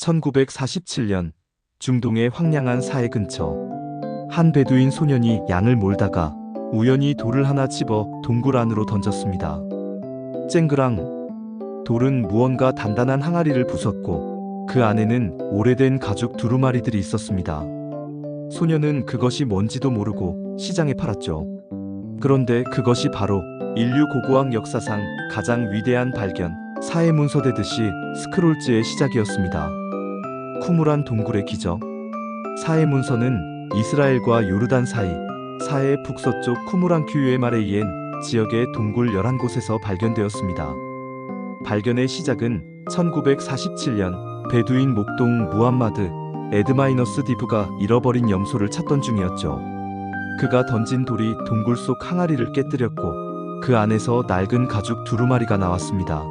1947년 중동의 황량한 사해 근처 한 베두인 소년이 양을 몰다가 우연히 돌을 하나 집어 동굴 안으로 던졌습니다. 쨍그랑! 돌은 무언가 단단한 항아리를 부쉈고 그 안에는 오래된 가죽 두루마리들이 있었습니다. 소년은 그것이 뭔지도 모르고 시장에 팔았죠. 그런데 그것이 바로 인류 고고학 역사상 가장 위대한 발견, 사해 문서되듯이 스크롤즈의 시작이었습니다. 쿠무란 동굴의 기적. 사해 문서는 이스라엘과 요르단 사이 사해 북서쪽 쿠무란 큐유의 말에 이엔 지역의 동굴 11곳에서 발견되었습니다. 발견의 시작은 1947년 베두인 목동 무함마드 에드마이너스 디브가 잃어버린 염소를 찾던 중이었죠. 그가 던진 돌이 동굴 속 항아리를 깨뜨렸고 그 안에서 낡은 가죽 두루마리가 나왔습니다.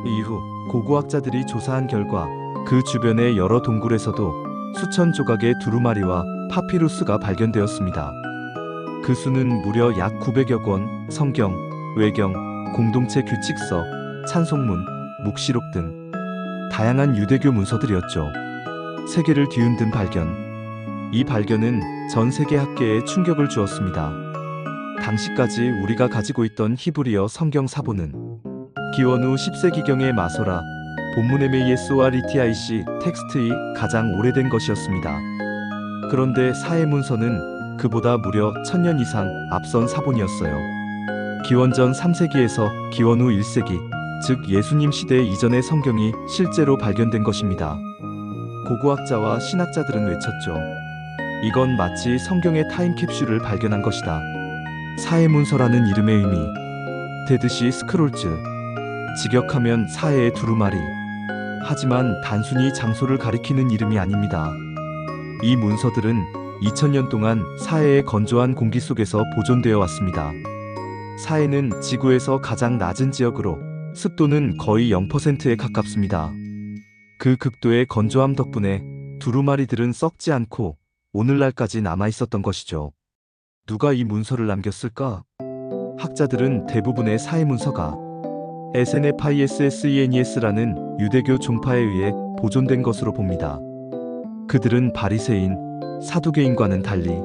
이후 고고학자들이 조사한 결과 그 주변의 여러 동굴에서도 수천 조각의 두루마리와 파피루스가 발견되었습니다. 그 수는 무려 약 900여 권, 성경, 외경, 공동체 규칙서, 찬송문, 묵시록 등 다양한 유대교 문서들이었죠. 세계를 뒤흔든 발견. 이 발견은 전 세계 학계에 충격을 주었습니다. 당시까지 우리가 가지고 있던 히브리어 성경 사본은 기원 후 10세기경의 마소라, 본문의 예수와 리티아이시 텍스트이 가장 오래된 것이었습니다. 그런데 사해 문서는 그보다 무려 1000년 이상 앞선 사본이었어요. 기원전 3세기에서 기원 후 1세기, 즉 예수님 시대 이전의 성경이 실제로 발견된 것입니다. 고고학자와 신학자들은 외쳤죠. 이건 마치 성경의 타임캡슐을 발견한 것이다. 사해 문서라는 이름의 의미. 되듯이 스크롤즈. 직역하면 사해의 두루마리. 하지만 단순히 장소를 가리키는 이름이 아닙니다. 이 문서들은 2000년 동안 사해의 건조한 공기 속에서 보존되어 왔습니다. 사해는 지구에서 가장 낮은 지역으로 습도는 거의 0%에 가깝습니다. 그 극도의 건조함 덕분에 두루마리들은 썩지 않고 오늘날까지 남아 있었던 것이죠. 누가 이 문서를 남겼을까? 학자들은 대부분의 사해 문서가 SNFISSENES라는 유대교 종파에 의해 보존된 것으로 봅니다. 그들은 바리새인, 사두개인과는 달리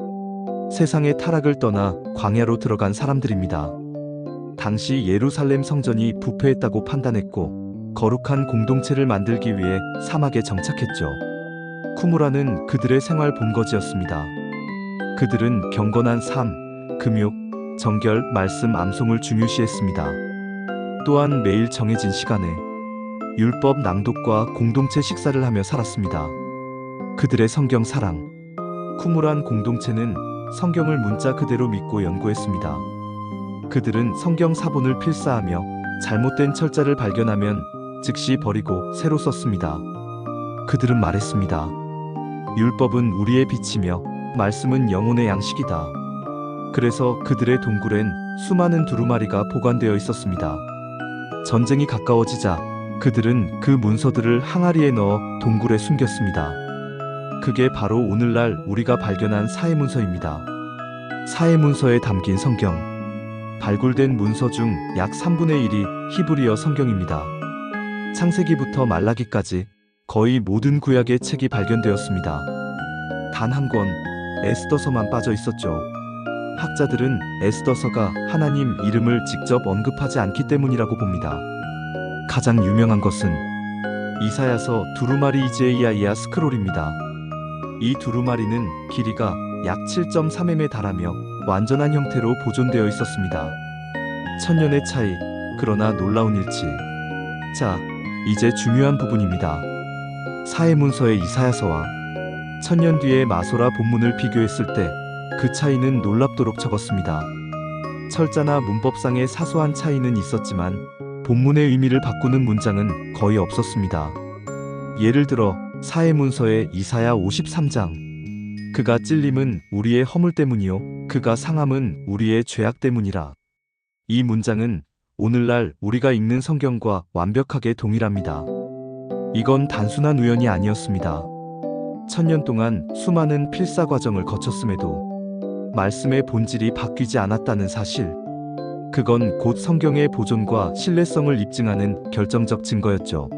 세상의 타락을 떠나 광야로 들어간 사람들입니다. 당시 예루살렘 성전이 부패했다고 판단했고 거룩한 공동체를 만들기 위해 사막에 정착했죠. 쿠무라는 그들의 생활 본거지였습니다. 그들은 경건한 삶, 금욕, 정결, 말씀 암송을 중요시했습니다. 또한 매일 정해진 시간에 율법 낭독과 공동체 식사를 하며 살았습니다. 그들의 성경 사랑. 쿠무란 공동체는 성경을 문자 그대로 믿고 연구했습니다. 그들은 성경 사본을 필사하며 잘못된 철자를 발견하면 즉시 버리고 새로 썼습니다. 그들은 말했습니다. 율법은 우리의 빛이며 말씀은 영혼의 양식이다. 그래서 그들의 동굴엔 수많은 두루마리가 보관되어 있었습니다. 전쟁이 가까워지자 그들은 그 문서들을 항아리에 넣어 동굴에 숨겼습니다. 그게 바로 오늘날 우리가 발견한 사해 문서입니다. 사해 문서에 담긴 성경. 발굴된 문서 중 약 3분의 1이 히브리어 성경입니다. 창세기부터 말라기까지 거의 모든 구약의 책이 발견되었습니다. 단 한 권, 에스더서만 빠져 있었죠. 학자들은 에스더서가 하나님 이름을 직접 언급하지 않기 때문이라고 봅니다. 가장 유명한 것은 이사야서 두루마리 이제이아이아 스크롤입니다. 이 두루마리는 길이가 약 7.3m에 달하며 완전한 형태로 보존되어 있었습니다. 천년의 차이, 그러나 놀라운 일치. 자, 이제 중요한 부분입니다. 사해 문서의 이사야서와 천년 뒤의 마소라 본문을 비교했을 때 그 차이는 놀랍도록 적었습니다. 철자나 문법상의 사소한 차이는 있었지만 본문의 의미를 바꾸는 문장은 거의 없었습니다. 예를 들어 사해 문서의 이사야 53장. 그가 찔림은 우리의 허물 때문이요 그가 상함은 우리의 죄악 때문이라. 이 문장은 오늘날 우리가 읽는 성경과 완벽하게 동일합니다. 이건 단순한 우연이 아니었습니다. 1000년 동안 수많은 필사 과정을 거쳤음에도 말씀의 본질이 바뀌지 않았다는 사실. 그건 곧 성경의 보존과 신뢰성을 입증하는 결정적 증거였죠.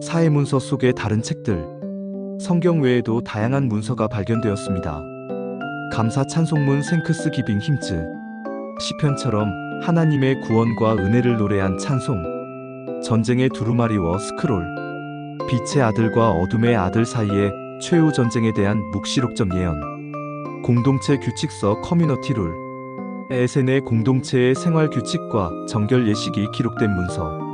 사해문서 속의 다른 책들, 성경 외에도 다양한 문서가 발견되었습니다. 감사 찬송문 생크스 기빙 힘즈, 시편처럼 하나님의 구원과 은혜를 노래한 찬송, 전쟁의 두루마리와 스크롤, 빛의 아들과 어둠의 아들 사이의 최후 전쟁에 대한 묵시록적 예언, 공동체 규칙서 커뮤니티 룰, 에센의 공동체의 생활 규칙과 정결 예식이 기록된 문서.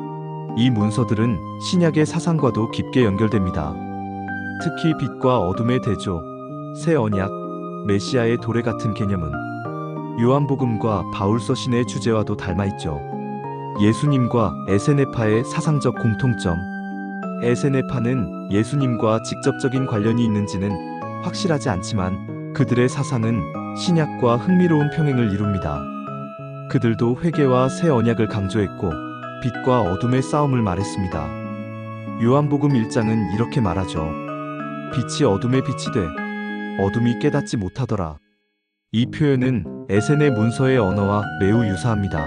이 문서들은 신약의 사상과도 깊게 연결됩니다. 특히 빛과 어둠의 대조, 새 언약, 메시아의 도래 같은 개념은 요한복음과 바울서신의 주제와도 닮아있죠. 예수님과 에세네파의 사상적 공통점. 에세네파는 예수님과 직접적인 관련이 있는지는 확실하지 않지만 그들의 사상은 신약과 흥미로운 평행을 이룹니다. 그들도 회개와 새 언약을 강조했고 빛과 어둠의 싸움을 말했습니다. 요한복음 1장은 이렇게 말하죠. 빛이 어둠에 빛이 돼 어둠이 깨닫지 못하더라. 이 표현은 에센의 문서의 언어와 매우 유사합니다.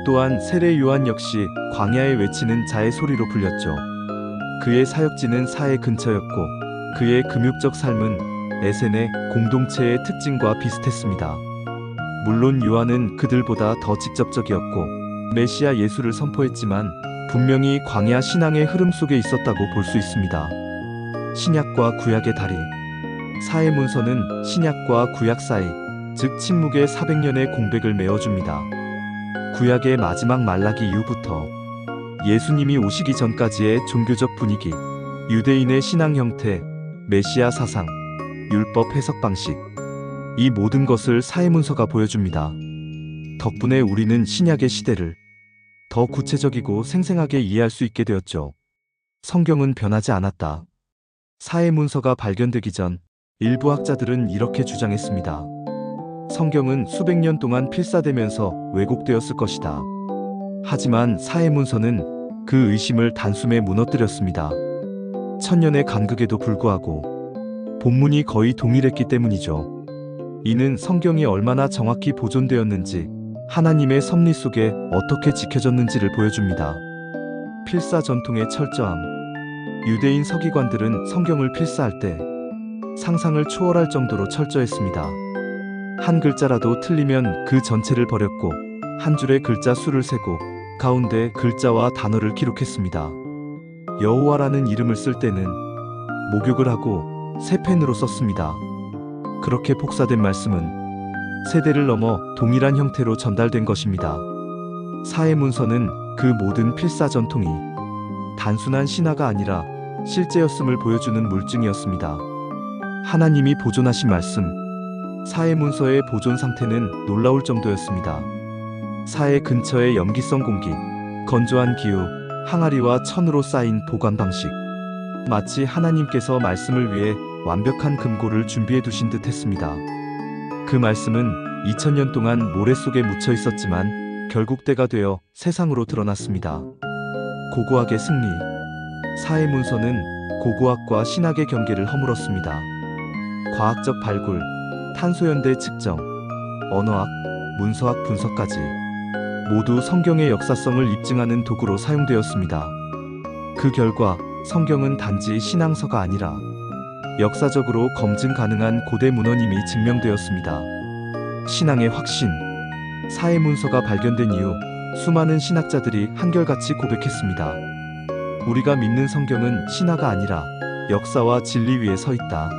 또한 세례 요한 역시 광야에 외치는 자의 소리로 불렸죠. 그의 사역지는 사해 근처였고 그의 금욕적 삶은 에센의 공동체의 특징과 비슷했습니다. 물론 요한은 그들보다 더 직접적이었고 메시아 예수를 선포했지만 분명히 광야 신앙의 흐름 속에 있었다고 볼 수 있습니다. 신약과 구약의 다리. 사해문서는 신약과 구약 사이, 즉 침묵의 400년의 공백을 메워줍니다. 구약의 마지막 말라기 이후부터 예수님이 오시기 전까지의 종교적 분위기, 유대인의 신앙 형태, 메시아 사상, 율법 해석 방식, 이 모든 것을 사해문서가 보여줍니다. 덕분에 우리는 신약의 시대를 더 구체적이고 생생하게 이해할 수 있게 되었죠. 성경은 변하지 않았다. 사해문서가 발견되기 전 일부 학자들은 이렇게 주장했습니다. 성경은 수백 년 동안 필사되면서 왜곡되었을 것이다. 하지만 사해문서는 그 의심을 단숨에 무너뜨렸습니다. 천년의 간극에도 불구하고 본문이 거의 동일했기 때문이죠. 이는 성경이 얼마나 정확히 보존되었는지, 하나님의 섭리 속에 어떻게 지켜졌는지를 보여줍니다. 필사 전통의 철저함. 유대인 서기관들은 성경을 필사할 때 상상을 초월할 정도로 철저했습니다. 한 글자라도 틀리면 그 전체를 버렸고 한 줄의 글자 수를 세고 가운데 글자와 단어를 기록했습니다. 여호와라는 이름을 쓸 때는 목욕을 하고 새 펜으로 썼습니다. 그렇게 복사된 말씀은 세대를 넘어 동일한 형태로 전달된 것입니다. 사해문서는 그 모든 필사 전통이 단순한 신화가 아니라 실제였음을 보여주는 물증이었습니다. 하나님이 보존하신 말씀. 사해문서의 보존 상태는 놀라울 정도였습니다. 사해 근처의 염기성 공기, 건조한 기후, 항아리와 천으로 쌓인 보관 방식. 마치 하나님께서 말씀을 위해 완벽한 금고를 준비해 두신 듯 했습니다. 그 말씀은 2000년 동안 모래 속에 묻혀 있었지만 결국 때가 되어 세상으로 드러났습니다. 고고학의 승리. 사해문서는 고고학과 신학의 경계를 허물었습니다. 과학적 발굴, 탄소연대 측정, 언어학, 문서학 분석까지 모두 성경의 역사성을 입증하는 도구로 사용되었습니다. 그 결과 성경은 단지 신앙서가 아니라 역사적으로 검증 가능한 고대 문헌임이 증명되었습니다. 신앙의 확신. 사해문서가 발견된 이후 수많은 신학자들이 한결같이 고백했습니다. 우리가 믿는 성경은 신화가 아니라 역사와 진리 위에 서 있다.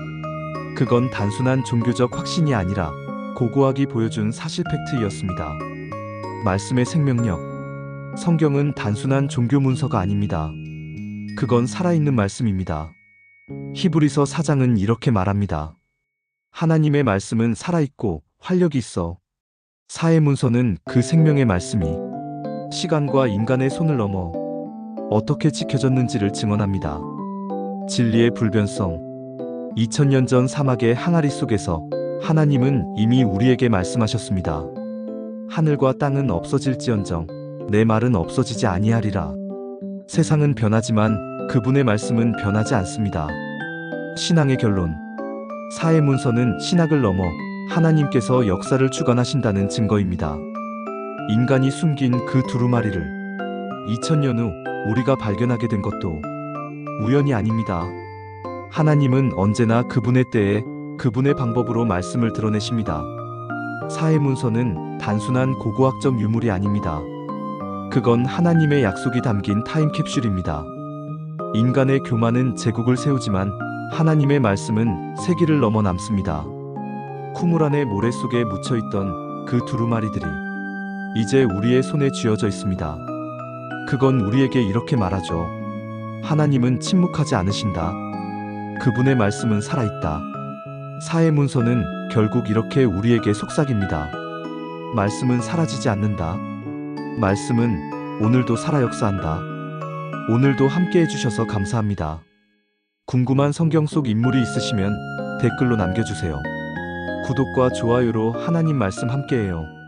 그건 단순한 종교적 확신이 아니라 고고학이 보여준 사실 팩트이었습니다. 말씀의 생명력. 성경은 단순한 종교 문서가 아닙니다. 그건 살아있는 말씀입니다. 히브리서 4장은 이렇게 말합니다. 하나님의 말씀은 살아있고 활력이 있어. 사해문서는 그 생명의 말씀이 시간과 인간의 손을 넘어 어떻게 지켜졌는지를 증언합니다. 진리의 불변성. 2000년 전 사막의 항아리 속에서 하나님은 이미 우리에게 말씀하셨습니다. 하늘과 땅은 없어질지언정 내 말은 없어지지 아니하리라. 세상은 변하지만 그분의 말씀은 변하지 않습니다. 신앙의 결론. 사해문서는 신학을 넘어 하나님께서 역사를 주관하신다는 증거입니다. 인간이 숨긴 그 두루마리를 2000년 후 우리가 발견하게 된 것도 우연이 아닙니다. 하나님은 언제나 그분의 때에 그분의 방법으로 말씀을 드러내십니다. 사해문서는 단순한 고고학적 유물이 아닙니다. 그건 하나님의 약속이 담긴 타임캡슐입니다. 인간의 교만은 제국을 세우지만 하나님의 말씀은 세기를 넘어 남습니다. 쿠물 안의 모래 속에 묻혀있던 그 두루마리들이 이제 우리의 손에 쥐어져 있습니다. 그건 우리에게 이렇게 말하죠. 하나님은 침묵하지 않으신다. 그분의 말씀은 살아있다. 사해문서는 결국 이렇게 우리에게 속삭입니다. 말씀은 사라지지 않는다. 말씀은 오늘도 살아 역사한다. 오늘도 함께 해주셔서 감사합니다. 궁금한 성경 속 인물이 있으시면 댓글로 남겨주세요. 구독과 좋아요로 하나님 말씀 함께해요.